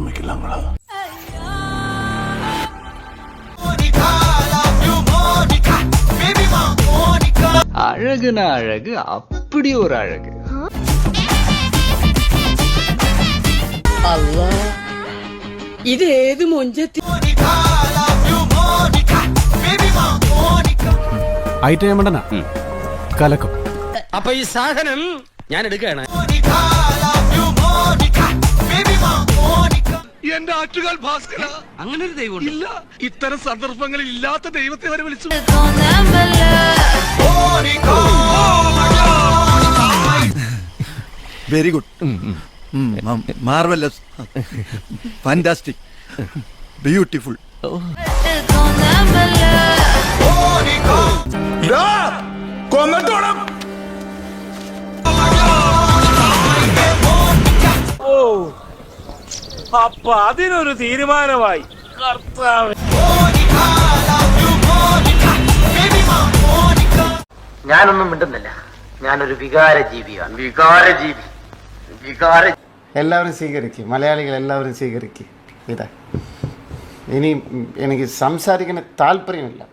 ஆரம்பிக்கலாங்களா? அழகுனா அழகு, அப்படி ஒரு அழகு. അല്ലാ ഇതേത് മൊഞ്ചത്തി ഐറ്റമണ്ടനാ കലക്കും. അപ്പൊ ഈ സാധനം ഞാൻ എടുക്കുകയാണ്. എന്റെ ആറ്റുകാൽ ഭാസ്കര, അങ്ങനെ ഒരു ദൈവം ഇല്ല, ഇത്തരം സന്ദർഭങ്ങളിൽ ഇല്ലാത്ത ദൈവത്തെ വരെ വിളിച്ചു. Very good, marvellous, fantastic, beautiful. കൊന്നത്തോളം അപ്പൊ അതിനൊരു തീരുമാനമായി. കർത്താവ്, ഞാനൊന്നും മിണ്ടുന്നില്ല. ഞാനൊരു വികാര ജീവിയാണ്. വികാരജീവി. എല്ലാവരും സ്വീകരിക്കും, മലയാളികൾ എല്ലാവരും സ്വീകരിക്കും. ഇതാ ഇനി എനിക്ക് സംസാരിക്കുന്ന താല്പര്യമില്ല.